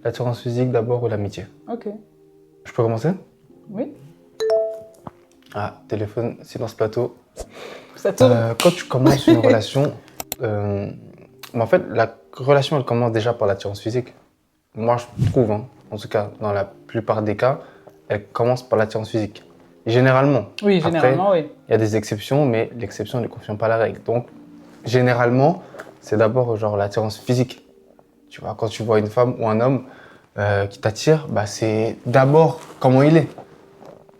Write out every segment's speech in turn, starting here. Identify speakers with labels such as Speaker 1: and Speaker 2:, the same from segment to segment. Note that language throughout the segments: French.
Speaker 1: L'attirance physique d'abord ou l'amitié?
Speaker 2: Ok.
Speaker 1: Je peux commencer?
Speaker 2: Oui.
Speaker 1: Ah, téléphone, silence plateau.
Speaker 2: Ça tourne.
Speaker 1: Quand tu commences une relation, mais en fait, la relation, elle commence déjà par l'attirance physique. Moi, je trouve, hein, en tout cas, dans la plupart des cas, elle commence par l'attirance physique. Généralement.
Speaker 2: Oui,
Speaker 1: Après,
Speaker 2: généralement, oui.
Speaker 1: il y a des exceptions, mais l'exception ne confirme pas la règle. Donc, généralement, c'est d'abord genre l'attirance physique. Tu vois, quand tu vois une femme ou un homme qui t'attire, bah, c'est d'abord comment il est.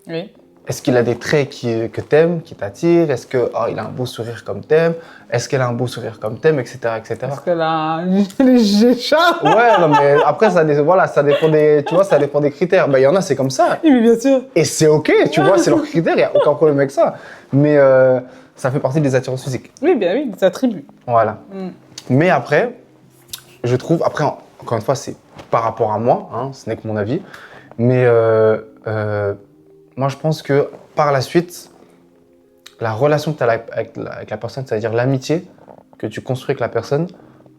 Speaker 2: Oui.
Speaker 1: Est-ce qu'il a des traits que t'aimes, qui t'attirent? Est-ce que il a un beau sourire comme t'aimes? Est-ce qu'elle a un beau sourire comme t'aimes, etc., etc.
Speaker 2: Parce que là, les chats.
Speaker 1: Ouais, non, mais après, voilà, ça dépend des, tu vois, ça dépend des critères. Ben, il y en a, c'est comme ça.
Speaker 2: Oui, mais bien sûr.
Speaker 1: Et c'est OK, tu vois, c'est leurs critères, il n'y a aucun problème avec ça. Mais ça fait partie des attirances physiques.
Speaker 2: Oui, bien oui, des attributs.
Speaker 1: Voilà. Mais après, je trouve, après, encore une fois, c'est par rapport à moi, hein, ce n'est que mon avis. Mais moi, je pense que par la suite, la relation que tu as avec la personne, c'est-à-dire l'amitié que tu construis avec la personne,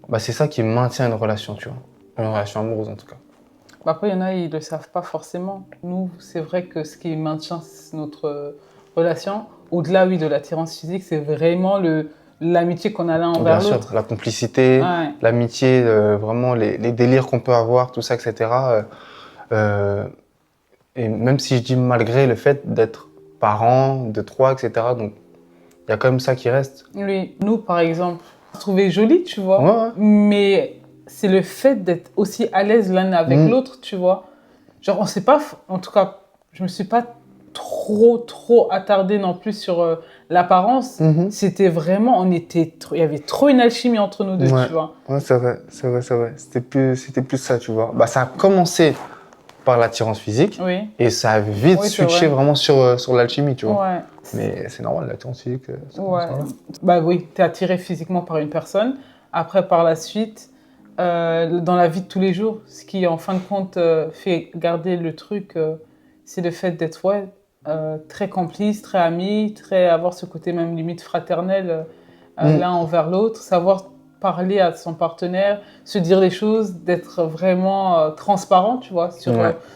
Speaker 1: bah, c'est ça qui maintient une relation, tu vois. Une relation amoureuse, en tout cas.
Speaker 2: Bah après, il y en a, ils ne le savent pas forcément. Nous, c'est vrai que ce qui maintient notre relation, au-delà, oui, de l'attirance physique, c'est vraiment l'amitié qu'on a l'un envers
Speaker 1: Bien
Speaker 2: l'autre.
Speaker 1: sûr, la complicité,
Speaker 2: Ouais.
Speaker 1: l'amitié, vraiment les délires qu'on peut avoir, tout ça, etc. Et même si je dis malgré le fait d'être parents, de trois, etc. Donc, il y a quand même ça qui reste.
Speaker 2: Oui, nous, par exemple, on se trouvait jolis, tu vois.
Speaker 1: Ouais.
Speaker 2: Mais c'est le fait d'être aussi à l'aise l'un avec l'autre, tu vois. Genre, on sait pas, en tout cas, je me suis pas trop attardée non plus sur l'apparence. C'était vraiment, il y avait trop une alchimie entre nous deux,
Speaker 1: Ouais.
Speaker 2: tu vois.
Speaker 1: Ouais, c'est vrai. C'était plus ça, tu vois. Bah, ça a commencé par l'attirance physique
Speaker 2: Oui.
Speaker 1: et ça a vite
Speaker 2: Oui, c'est
Speaker 1: switché
Speaker 2: vrai.
Speaker 1: vraiment sur l'alchimie, tu vois.
Speaker 2: Ouais.
Speaker 1: Mais c'est normal, l'attirance physique, ça
Speaker 2: Ouais.
Speaker 1: commence par là.
Speaker 2: Bah oui, t'es attiré physiquement par une personne. Après, par la suite, dans la vie de tous les jours, ce qui, en fin de compte, fait garder le truc, c'est le fait d'être très complice, très ami, avoir ce côté même limite fraternel l'un envers l'autre, savoir parler à son partenaire, se dire les choses, d'être vraiment transparent, tu vois,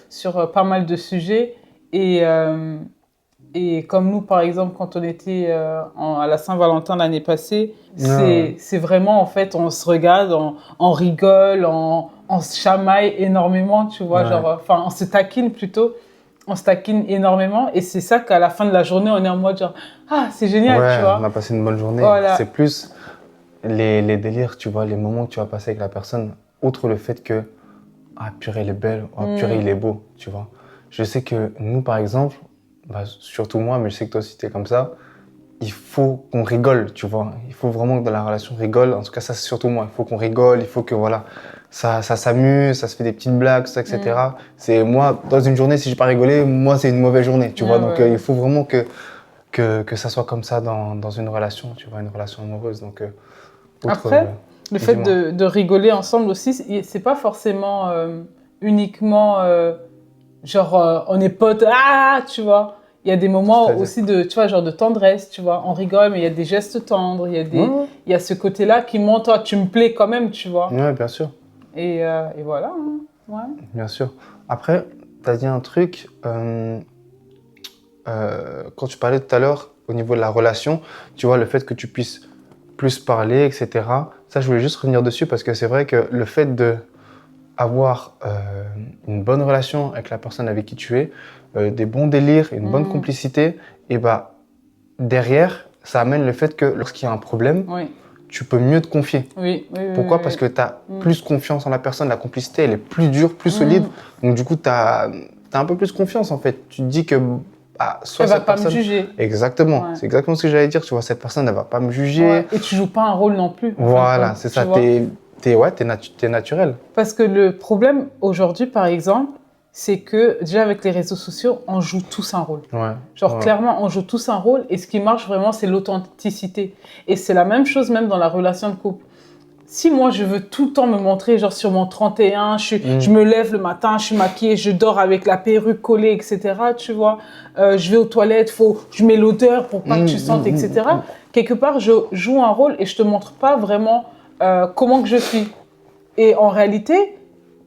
Speaker 2: sur pas mal de sujets. Et comme nous, par exemple, quand on était à la Saint-Valentin l'année passée, c'est vraiment, en fait, on se regarde, on rigole, on se chamaille énormément, tu vois, enfin, on se taquine plutôt, on se taquine énormément, et c'est ça qu'à la fin de la journée, on est en mode genre, ah, c'est génial, tu vois.
Speaker 1: On a passé une bonne journée.
Speaker 2: Voilà.
Speaker 1: C'est plus les délires, tu vois, les moments que tu vas passer avec la personne, outre le fait que, ah, purée, elle est belle, ah, purée, il est beau, tu vois. Je sais que nous, par exemple, bah, surtout moi, mais je sais que toi aussi t'es comme ça, il faut qu'on rigole, tu vois. Il faut vraiment que dans la relation rigole. En tout cas, ça, c'est surtout moi. Il faut qu'on rigole, il faut que, voilà, ça s'amuse, ça se fait des petites blagues, ça, etc. C'est moi, dans une journée, si j'ai pas rigolé, moi, c'est une mauvaise journée, tu vois. Donc, il faut vraiment que ça soit comme ça dans une relation, tu vois, une relation amoureuse. Donc,
Speaker 2: après, le fait de rigoler ensemble aussi, c'est pas forcément uniquement genre on est potes, ah, tu vois. Il y a des moments aussi tu vois, genre de tendresse, tu vois. On rigole, mais il y a des gestes tendres, il y a ce côté-là qui montre, oh, tu me plais quand même, tu vois.
Speaker 1: Ouais, bien sûr.
Speaker 2: Et voilà, hein. Ouais.
Speaker 1: Bien sûr. Après, tu as dit un truc, quand tu parlais tout à l'heure, au niveau de la relation, tu vois, le fait que tu puisses plus parler, etc. Ça, je voulais juste revenir dessus parce que c'est vrai que le fait d'avoir une bonne relation avec la personne avec qui tu es, des bons délires, une bonne complicité, et bah, derrière, ça amène le fait que lorsqu'il y a un problème, tu peux mieux te confier. Pourquoi ? Parce que tu as plus confiance en la personne, la complicité, elle est plus dure, plus solide. Donc du coup, tu as un peu plus confiance en fait. Tu te dis que soit
Speaker 2: elle
Speaker 1: cette
Speaker 2: va pas
Speaker 1: personne...
Speaker 2: me juger.
Speaker 1: Exactement, c'est exactement ce que j'allais dire. Tu vois, cette personne, elle va pas me juger.
Speaker 2: Et tu joues pas un rôle non plus.
Speaker 1: Voilà, c'est ça. T'es naturel.
Speaker 2: Parce que le problème aujourd'hui, par exemple, c'est que déjà avec les réseaux sociaux, on joue tous un rôle. Clairement, on joue tous un rôle et ce qui marche vraiment, c'est l'authenticité. Et c'est la même chose même dans la relation de couple. Si moi, je veux tout le temps me montrer, genre sur mon 31, je me lève le matin, je suis maquillée, je dors avec la perruque collée, etc., tu vois. Je vais aux toilettes, je mets l'odeur pour pas que tu sentes, etc. Quelque part, je joue un rôle et je te montre pas vraiment comment que je suis. Et en réalité,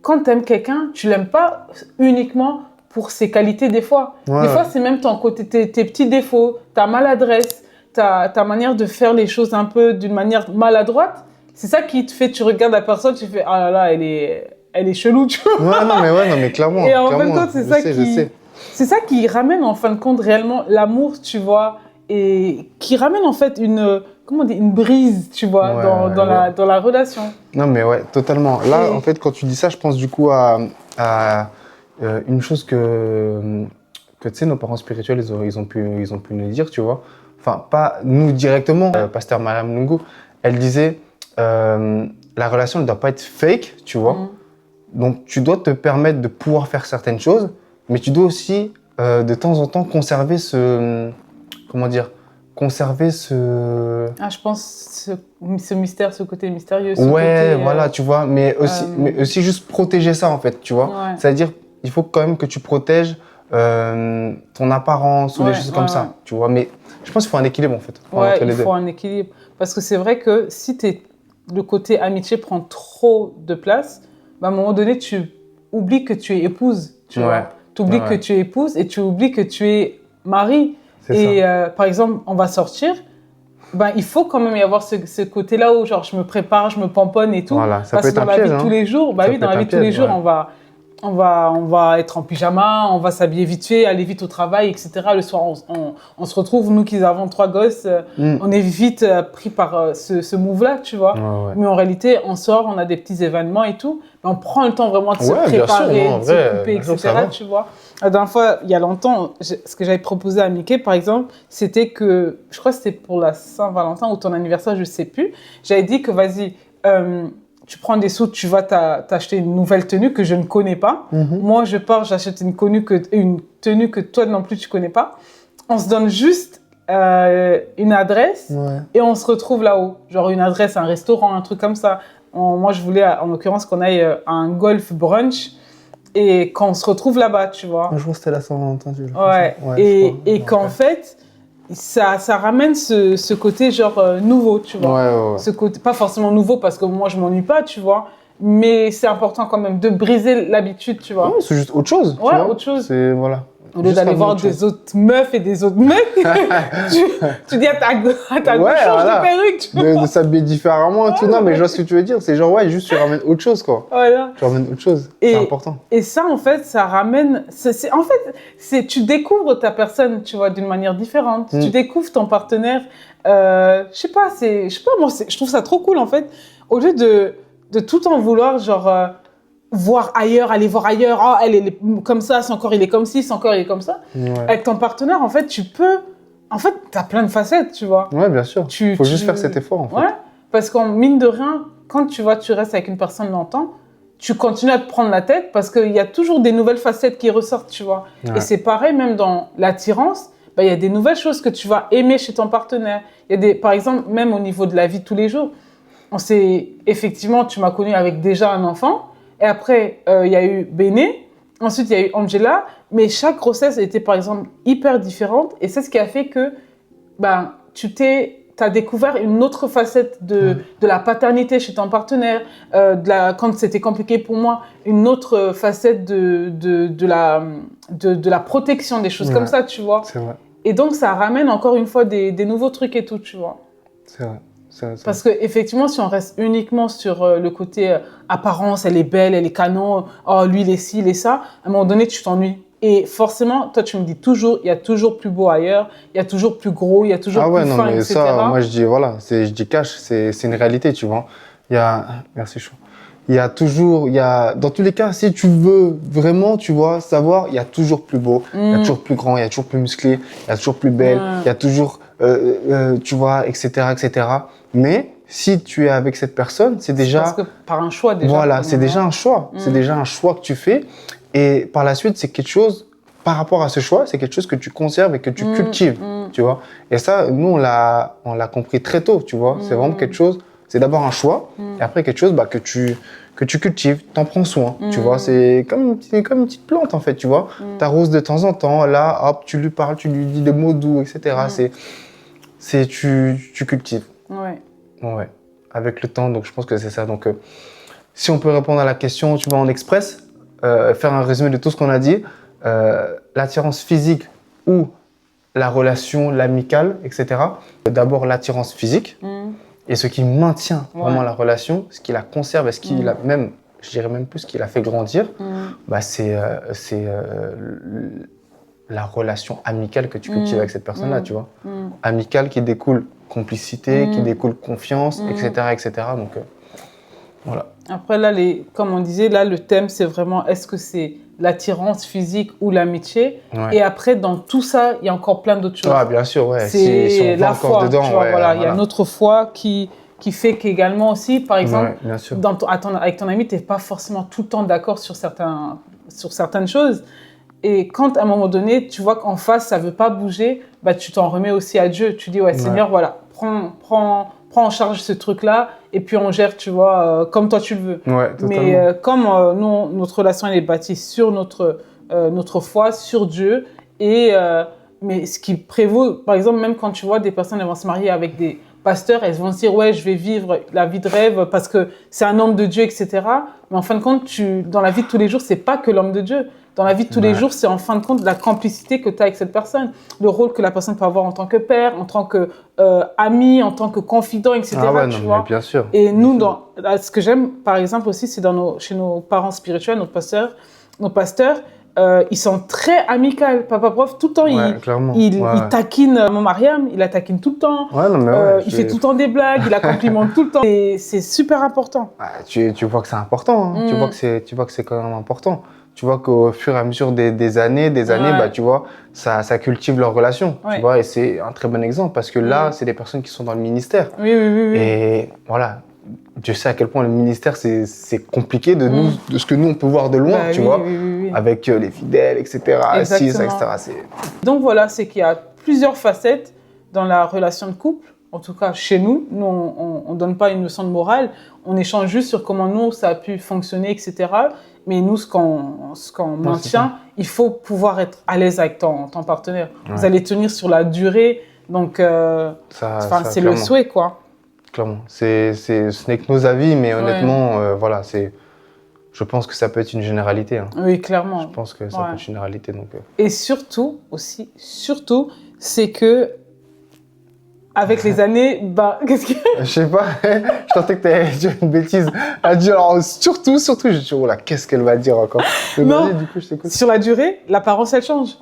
Speaker 2: quand tu aimes quelqu'un, tu l'aimes pas uniquement pour ses qualités des fois. Des fois, c'est même ton côté, tes petits défauts, ta maladresse, ta manière de faire les choses un peu d'une manière maladroite. C'est ça qui te fait, tu regardes la personne, tu fais, ah là là, elle est chelou, tu vois.
Speaker 1: Non, mais clairement.
Speaker 2: Et en fin de compte, c'est ça qui ramène en fin de compte réellement l'amour, tu vois, et qui ramène en fait une brise, tu vois, dans la relation.
Speaker 1: Non, mais ouais, totalement. Là, en fait, quand tu dis ça, je pense du coup à une chose que tu sais, nos parents spirituels, ils ont pu nous dire, tu vois. Enfin, pas nous directement. Pasteur Mariam Lungu, elle disait, la relation ne doit pas être fake, tu vois. Donc, tu dois te permettre de pouvoir faire certaines choses, mais tu dois aussi, de temps en temps, conserver
Speaker 2: je pense ce mystère, ce côté mystérieux.
Speaker 1: Voilà, tu vois, mais aussi juste protéger ça, en fait, tu vois. Ouais. C'est-à-dire, il faut quand même que tu protèges ton apparence ou des choses comme ça, tu vois. Mais je pense qu'il faut un équilibre, en fait.
Speaker 2: Il faut un équilibre. Parce que c'est vrai que si le côté amitié prend trop de place, à un moment donné, tu oublies que tu es épouse, tu vois. Tu oublies que tu es épouse et tu oublies que tu es mari. Et par exemple, on va sortir, il faut quand même y avoir ce côté-là où genre, je me prépare, je me pomponne et tout.
Speaker 1: Voilà, ça
Speaker 2: parce
Speaker 1: peut
Speaker 2: que dans la vie de tous les jours, dans la vie de tous les jours, on va être en pyjama, on va s'habiller vite fait, aller vite au travail, etc. Le soir, on se retrouve, nous qui avons 3 gosses, on est vite pris par ce move-là, tu vois. Mais en réalité, on sort, on a des petits événements et tout, mais on prend le temps vraiment de se préparer, de se couper, etc. Tu vois. La dernière fois, il y a longtemps, ce que j'avais proposé à Mickey, par exemple, c'était que, je crois que c'était pour la Saint-Valentin ou ton anniversaire, je ne sais plus, j'avais dit que vas-y, tu prends des sous, tu vas t'acheter une nouvelle tenue que je ne connais pas. Moi, je pars, j'achète une tenue que toi non plus tu connais pas. On se donne juste une adresse et on se retrouve là-haut. Genre une adresse, un restaurant, un truc comme ça. Moi, je voulais, en l'occurrence, qu'on aille à un golf brunch et qu'on se retrouve là-bas, tu vois.
Speaker 1: Un jour, c'était la Saint-Valentin.
Speaker 2: Et qu'en fait, ça ramène ce côté genre nouveau, tu vois. Ce côté, pas forcément nouveau parce que moi je m'ennuie pas, tu vois, mais c'est important quand même de briser l'habitude, tu vois.
Speaker 1: C'est juste autre chose.
Speaker 2: Autre chose.
Speaker 1: C'est voilà.
Speaker 2: Au lieu d'aller voir des autres meufs et des autres mecs, tu dis à ta gauche, change de perruque. Tu vois.
Speaker 1: De s'habiller différemment et tout. Non, mais je vois ce que tu veux dire. C'est genre, juste tu ramènes autre chose, quoi.
Speaker 2: Voilà.
Speaker 1: Tu ramènes autre chose. C'est important.
Speaker 2: Et ça, en fait, ça ramène. Tu découvres ta personne, tu vois, d'une manière différente. Tu découvres ton partenaire. Je sais pas, moi, je trouve ça trop cool, en fait. Au lieu de tout en vouloir, genre. Voir ailleurs, aller voir ailleurs, oh, elle est comme ça, son corps il est comme ci, son corps il est comme ça. Avec ton partenaire, en fait, t'as plein de facettes, tu vois.
Speaker 1: Ouais, bien sûr. Faut juste faire cet effort, en fait.
Speaker 2: Ouais, parce qu'en mine de rien, quand tu restes avec une personne longtemps, tu continues à te prendre la tête parce qu'il y a toujours des nouvelles facettes qui ressortent, tu vois. Et c'est pareil, même dans l'attirance, il y a des nouvelles choses que tu vas aimer chez ton partenaire. Par exemple, même au niveau de la vie de tous les jours, effectivement, tu m'as connu avec déjà un enfant. Et après, il y a eu Béné. Ensuite, il y a eu Angela. Mais chaque grossesse était, par exemple, hyper différente. Et c'est ce qui a fait que tu as découvert une autre facette de la paternité chez ton partenaire. Quand c'était compliqué pour moi, une autre facette de la protection, des choses comme ça, tu vois.
Speaker 1: C'est vrai.
Speaker 2: Et donc, ça ramène encore une fois des nouveaux trucs et tout, tu vois.
Speaker 1: C'est vrai.
Speaker 2: Parce qu'effectivement, si on reste uniquement sur le côté apparence, elle est belle, elle est canon, oh, lui, il est ci, il est ça, à un moment donné, tu t'ennuies. Et forcément, toi, tu me dis toujours, il y a toujours plus beau ailleurs, il y a toujours plus gros, il y a toujours plus fin,
Speaker 1: mais
Speaker 2: etc.
Speaker 1: Ça, moi, je dis cash, c'est une réalité, tu vois. Merci, chaud. Dans tous les cas, si tu veux vraiment, tu vois, savoir, il y a toujours plus beau, il y a toujours plus grand, il y a toujours plus musclé, il y a toujours plus belle, il y a toujours, tu vois, etc., etc. Mais si tu es avec cette personne, c'est déjà...
Speaker 2: Parce que par un choix déjà.
Speaker 1: Voilà, c'est déjà un choix. C'est déjà un choix que tu fais. Et par la suite, c'est quelque chose, par rapport à ce choix, c'est quelque chose que tu conserves et que tu cultives, tu vois. Et ça, nous, on l'a compris très tôt, tu vois. C'est vraiment quelque chose, c'est d'abord un choix, et après quelque chose que tu cultives, t'en prends soin, tu vois. C'est comme une petite plante, en fait, tu vois. T'arroses de temps en temps, là, hop, tu lui parles, tu lui dis des mots doux, etc. Tu cultives.
Speaker 2: Ouais.
Speaker 1: Ouais. Avec le temps, donc je pense que c'est ça. Donc, si on peut répondre à la question, tu vois, en express, faire un résumé de tout ce qu'on a dit, l'attirance physique ou la relation, l'amicale, etc. D'abord l'attirance physique et ce qui maintient vraiment la relation, ce qui la conserve et ce qui la même, je dirais même plus, ce qui la fait grandir, bah c'est la relation amicale que tu cultives avec cette personne-là, tu vois. Amicale qui découle complicité, qui découle confiance, etc., etc. Donc voilà.
Speaker 2: Après là, comme on disait, là le thème c'est vraiment est-ce que c'est l'attirance physique ou l'amitié. Et après, dans tout ça, il y a encore plein d'autres choses.
Speaker 1: Ah, bien sûr, ouais.
Speaker 2: C'est
Speaker 1: si on
Speaker 2: la foi,
Speaker 1: dedans,
Speaker 2: tu vois, voilà. Il y a notre foi qui fait qu'également aussi, par exemple, avec ton ami, tu n'es pas forcément tout le temps d'accord sur certaines choses. Et quand, à un moment donné, tu vois qu'en face, ça ne veut pas bouger, bah, tu t'en remets aussi à Dieu. Tu dis, ouais, Seigneur, voilà, prends en charge ce truc-là et puis on gère, tu vois, comme toi tu le veux.
Speaker 1: Ouais, totalement.
Speaker 2: Mais comme nous, notre relation, elle est bâtie sur notre foi, sur Dieu. Mais ce qui prévaut, par exemple, même quand tu vois des personnes, elles vont se marier avec des pasteurs, elles vont se dire, ouais, je vais vivre la vie de rêve parce que c'est un homme de Dieu, etc. Mais en fin de compte, dans la vie de tous les jours, c'est pas que l'homme de Dieu. Dans la vie de tous les jours, c'est en fin de compte la complicité que tu as avec cette personne, le rôle que la personne peut avoir en tant que père, en tant que ami, en tant que confident, etc.
Speaker 1: Ah ouais,
Speaker 2: tu
Speaker 1: non,
Speaker 2: vois.
Speaker 1: mais bien sûr.
Speaker 2: Et nous, ce que j'aime, par exemple aussi, c'est chez nos parents spirituels, nos pasteurs, ils sont très amicaux. Papa prof, tout le temps, il taquine mon Mariam, il la taquine tout le temps.
Speaker 1: Ouais, non, mais
Speaker 2: il fait tout le temps des blagues, il la complimente tout le temps. C'est super important.
Speaker 1: Ouais, tu vois que c'est important, hein. Tu vois que c'est quand même important. Tu vois qu'au fur et à mesure des années, bah, tu vois, ça cultive leur relation, tu vois, et c'est un très bon exemple parce que là, c'est des personnes qui sont dans le ministère.
Speaker 2: Oui.
Speaker 1: Et voilà, Dieu sait à quel point le ministère, c'est compliqué de ce que nous, on peut voir de loin, tu vois, avec les fidèles, etc.
Speaker 2: Donc voilà, c'est qu'il y a plusieurs facettes dans la relation de couple. En tout cas, chez nous, on ne donne pas une leçon de morale, on échange juste sur comment nous, ça a pu fonctionner, etc. Mais nous, ce qu'on maintient, il faut pouvoir être à l'aise avec ton partenaire. Ouais. Vous allez tenir sur la durée, donc c'est le souhait, quoi.
Speaker 1: Clairement. Ce n'est que nos avis, mais honnêtement, voilà, je pense que ça peut être une généralité. Hein.
Speaker 2: Oui, clairement.
Speaker 1: Je pense que ça peut être une généralité. Donc,
Speaker 2: Et surtout, c'est que avec les années, bah, qu'est-ce que...
Speaker 1: Je sais pas, je sentais que tu allais dire une bêtise. Elle a dit alors, surtout, j'ai dit, oh là, qu'est-ce qu'elle va dire encore?
Speaker 2: Non, du coup, je t'écoute. Sur la durée, l'apparence, elle change.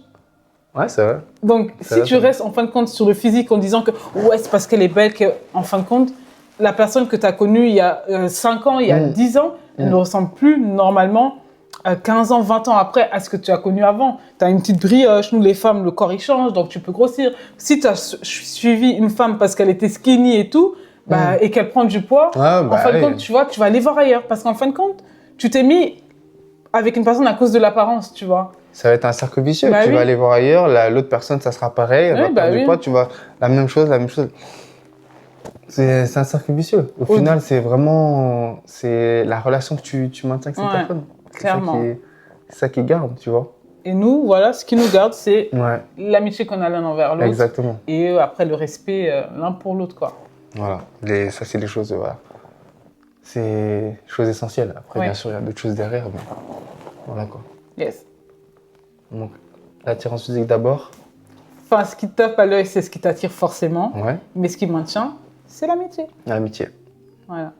Speaker 1: Ouais, c'est vrai.
Speaker 2: Donc, si tu restes en fin de compte sur le physique en disant que ouais, c'est parce qu'elle est belle qu'en fin de compte, la personne que tu as connue il y a 5 ans, il y a 10 ans, elle ne ressemble plus normalement 15 ans, 20 ans après à ce que tu as connu avant. Tu as une petite brioche, nous les femmes, le corps il change, donc tu peux grossir. Si tu as suivi une femme parce qu'elle était skinny et tout, et qu'elle prend du poids, en fin de compte, tu vois, tu vas aller voir ailleurs. Parce qu'en fin de compte, tu t'es mis avec une personne à cause de l'apparence, tu vois.
Speaker 1: Ça va être un cercle vicieux. Tu vas aller voir ailleurs, l'autre personne, ça sera pareil, elle va perdre du poids, tu vas la même chose. C'est un cercle vicieux. Au final, c'est la relation que tu maintiens avec cette personne.
Speaker 2: Clairement.
Speaker 1: C'est ça qui garde, tu vois.
Speaker 2: Et nous, voilà, ce qui nous garde, c'est l'amitié qu'on a l'un envers l'autre.
Speaker 1: Exactement.
Speaker 2: Et après, le respect l'un pour l'autre, quoi.
Speaker 1: Voilà. Ça, c'est les choses, voilà. C'est des choses essentielles. Après, bien sûr, il y a d'autres choses derrière, mais voilà, quoi.
Speaker 2: Yes.
Speaker 1: Donc, l'attirance physique d'abord.
Speaker 2: Enfin, ce qui te tape à l'œil, c'est ce qui t'attire forcément.
Speaker 1: Ouais.
Speaker 2: Mais ce qui maintient, c'est l'amitié.
Speaker 1: L'amitié.
Speaker 2: Voilà.